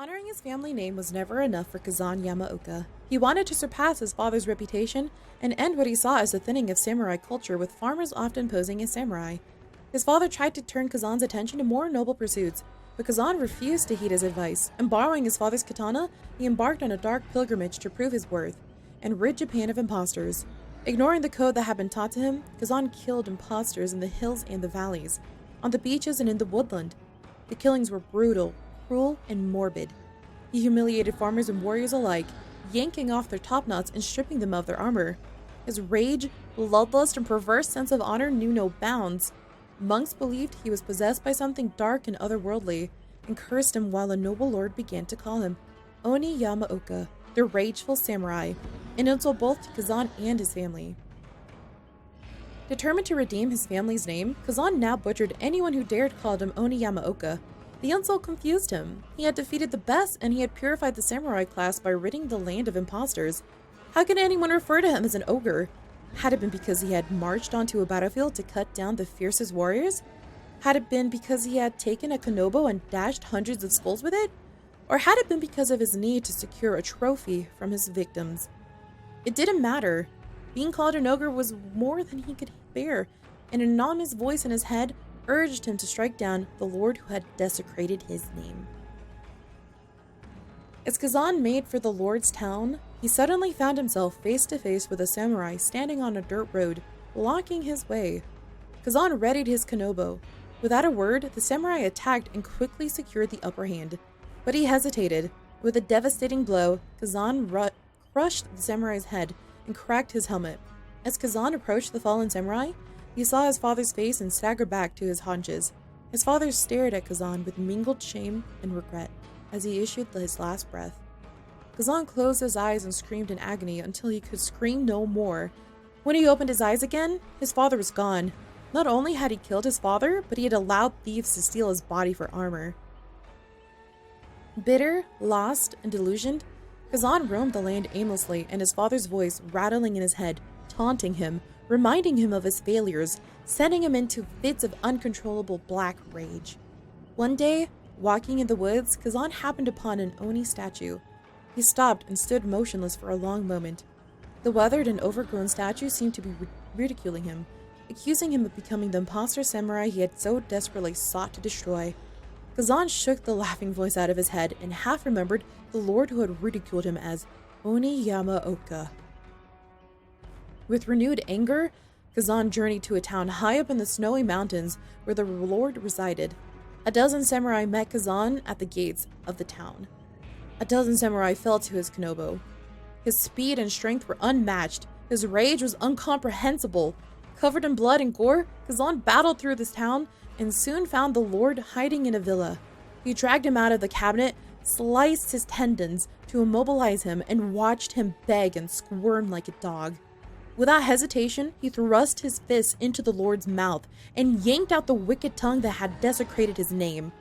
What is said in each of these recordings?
Honoring his family name was never enough for Kazan Yamaoka. He wanted to surpass his father's reputation and end what he saw as the thinning of samurai culture, with farmers often posing as samurai. His father tried to turn Kazan's attention to more noble pursuits, but Kazan refused to heed his advice, and borrowing his father's katana, he embarked on a dark pilgrimage to prove his worth and rid Japan of impostors. Ignoring the code that had been taught to him, Kazan killed impostors in the hills and the valleys, on the beaches and in the woodland. The killings were brutal, cruel, and morbid. He humiliated farmers and warriors alike, yanking off their top knots and stripping them of their armor. His rage, bloodlust, and perverse sense of honor knew no bounds. Monks believed he was possessed by something dark and otherworldly, and cursed him while a noble lord began to call him Oni Yamaoka, the rageful samurai, an insult both to Kazan and his family. Determined to redeem his family's name, Kazan now butchered anyone who dared call him Oni Yamaoka. The insult confused him. He had defeated the best, and he had purified the samurai class by ridding the land of impostors. How could anyone refer to him as an ogre? Had it been because he had marched onto a battlefield to cut down the fiercest warriors? Had it been because he had taken a konobo and dashed hundreds of skulls with it? Or had it been because of his need to secure a trophy from his victims? It didn't matter. Being called an ogre was more than he could bear, and an anonymous voice in his head urged him to strike down the lord who had desecrated his name. As Kazan made for the lord's town, he suddenly found himself face to face with a samurai standing on a dirt road, blocking his way. Kazan readied his konobo. Without a word, the samurai attacked and quickly secured the upper hand. But he hesitated. With a devastating blow, Kazan crushed the samurai's head and cracked his helmet. As Kazan approached the fallen samurai, he saw his father's face and staggered back to his haunches. His father stared at Kazan with mingled shame and regret as he issued his last breath. Kazan closed his eyes and screamed in agony until he could scream no more. When he opened his eyes again, his father was gone. Not only had he killed his father, but he had allowed thieves to steal his body for armor. Bitter, lost, and delusioned, Kazan roamed the land aimlessly, and his father's voice rattling in his head, taunting him, reminding him of his failures, sending him into fits of uncontrollable black rage. One day, walking in the woods, Kazan happened upon an Oni statue. He stopped and stood motionless for a long moment. The weathered and overgrown statue seemed to be ridiculing him, accusing him of becoming the imposter samurai he had so desperately sought to destroy. Kazan shook the laughing voice out of his head and half remembered the lord who had ridiculed him as Oni Yamaoka. With renewed anger, Kazan journeyed to a town high up in the snowy mountains where the lord resided. A dozen samurai met Kazan at the gates of the town. A dozen samurai fell to his konobo. His speed and strength were unmatched. His rage was incomprehensible. Covered in blood and gore, Kazan battled through this town and soon found the lord hiding in a villa. He dragged him out of the cabinet, sliced his tendons to immobilize him, and watched him beg and squirm like a dog. Without hesitation, he thrust his fist into the lord's mouth and yanked out the wicked tongue that had desecrated his name.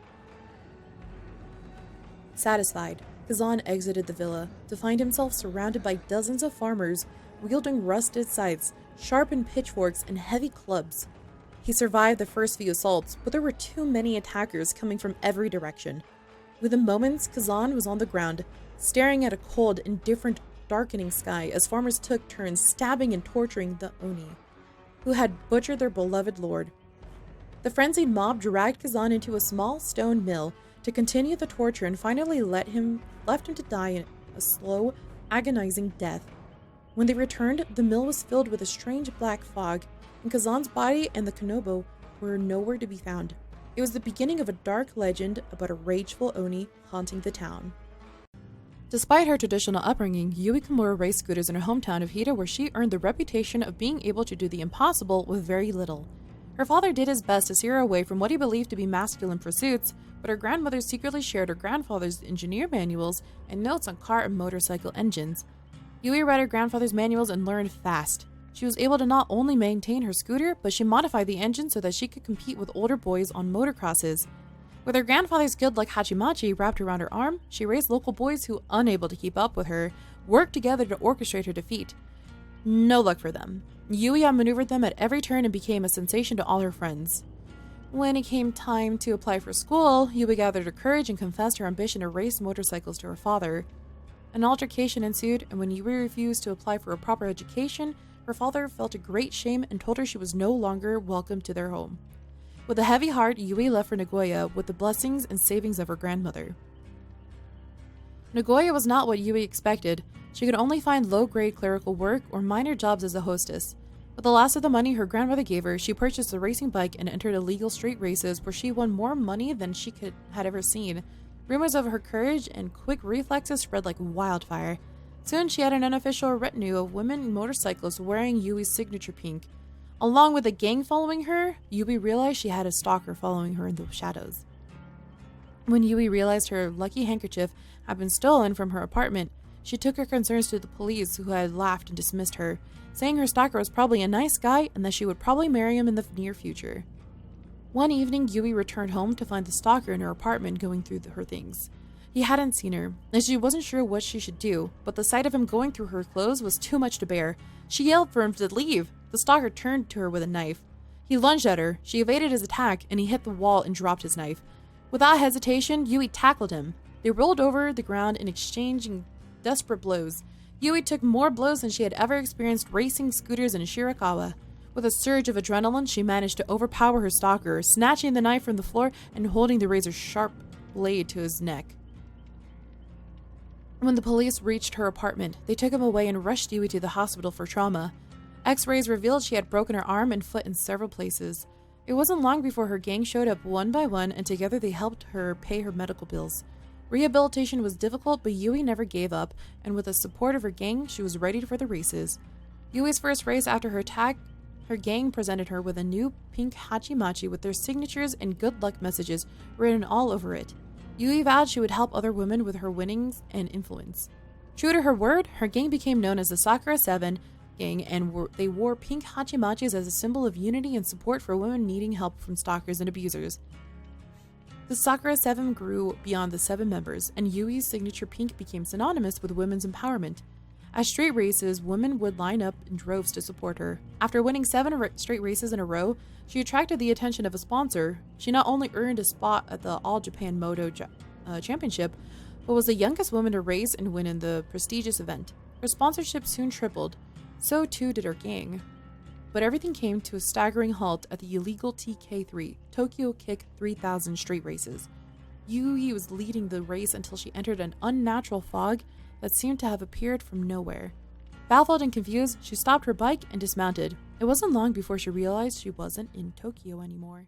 Satisfied, Kazan exited the villa to find himself surrounded by dozens of farmers wielding rusted scythes, sharpened pitchforks, and heavy clubs. He survived the first few assaults, but there were too many attackers coming from every direction. Within moments, Kazan was on the ground, staring at a cold, indifferent, darkening sky as farmers took turns stabbing and torturing the Oni, who had butchered their beloved lord. The frenzied mob dragged Kazan into a small stone mill to continue the torture and finally left him to die in a slow, agonizing death. When they returned, the mill was filled with a strange black fog, and Kazan's body and the konobo were nowhere to be found. It was the beginning of a dark legend about a rageful Oni haunting the town. Despite her traditional upbringing, Yui Kimura raced scooters in her hometown of Hida, where she earned the reputation of being able to do the impossible with very little. Her father did his best to steer her away from what he believed to be masculine pursuits, but her grandmother secretly shared her grandfather's engineer manuals and notes on car and motorcycle engines. Yui read her grandfather's manuals and learned fast. She was able to not only maintain her scooter, but she modified the engine so that she could compete with older boys on motocrosses. With her grandfather's guild like Hachimachi wrapped around her arm, she raced local boys who, unable to keep up with her, worked together to orchestrate her defeat. No luck for them. Yui outmaneuvered them at every turn and became a sensation to all her friends. When it came time to apply for school, Yui gathered her courage and confessed her ambition to race motorcycles to her father. An altercation ensued, and when Yui refused to apply for a proper education, her father felt a great shame and told her she was no longer welcome to their home. With a heavy heart, Yui left for Nagoya with the blessings and savings of her grandmother. Nagoya was not what Yui expected. She could only find low-grade clerical work or minor jobs as a hostess. With the last of the money her grandmother gave her, she purchased a racing bike and entered illegal street races where she won more money than she had ever seen. Rumors of her courage and quick reflexes spread like wildfire. Soon she had an unofficial retinue of women motorcyclists wearing Yui's signature pink. Along with a gang following her, Yui realized she had a stalker following her in the shadows. When Yui realized her lucky handkerchief had been stolen from her apartment, she took her concerns to the police, who had laughed and dismissed her, saying her stalker was probably a nice guy and that she would probably marry him in the near future. One evening, Yui returned home to find the stalker in her apartment going through her things. He hadn't seen her, and she wasn't sure what she should do, but the sight of him going through her clothes was too much to bear. She yelled for him to leave. The stalker turned to her with a knife. He lunged at her, she evaded his attack, and he hit the wall and dropped his knife. Without hesitation, Yui tackled him. They rolled over the ground and exchanging desperate blows. Yui took more blows than she had ever experienced racing scooters in Shirakawa. With a surge of adrenaline, she managed to overpower her stalker, snatching the knife from the floor and holding the razor-sharp blade to his neck. When the police reached her apartment, they took him away and rushed Yui to the hospital for trauma. X-rays revealed she had broken her arm and foot in several places. It wasn't long before her gang showed up one by one, and together they helped her pay her medical bills. Rehabilitation was difficult, but Yui never gave up, and with the support of her gang, she was ready for the races. Yui's first race after her attack, her gang presented her with a new pink hachimachi with their signatures and good luck messages written all over it. Yui vowed she would help other women with her winnings and influence. True to her word, her gang became known as the Sakura 7 gang, and they wore pink hachimachis as a symbol of unity and support for women needing help from stalkers and abusers. The Sakura 7 grew beyond the 7 members, and Yui's signature pink became synonymous with women's empowerment. At street races, women would line up in droves to support her. After winning 7 straight races in a row, she attracted the attention of a sponsor. She not only earned a spot at the All Japan Moto Championship, but was the youngest woman to race and win in the prestigious event. Her sponsorship soon tripled. So too did her gang. But everything came to a staggering halt at the illegal TK3, Tokyo Kick 3000 street races. Yui was leading the race until she entered an unnatural fog that seemed to have appeared from nowhere. Baffled and confused, she stopped her bike and dismounted. It wasn't long before she realized she wasn't in Tokyo anymore.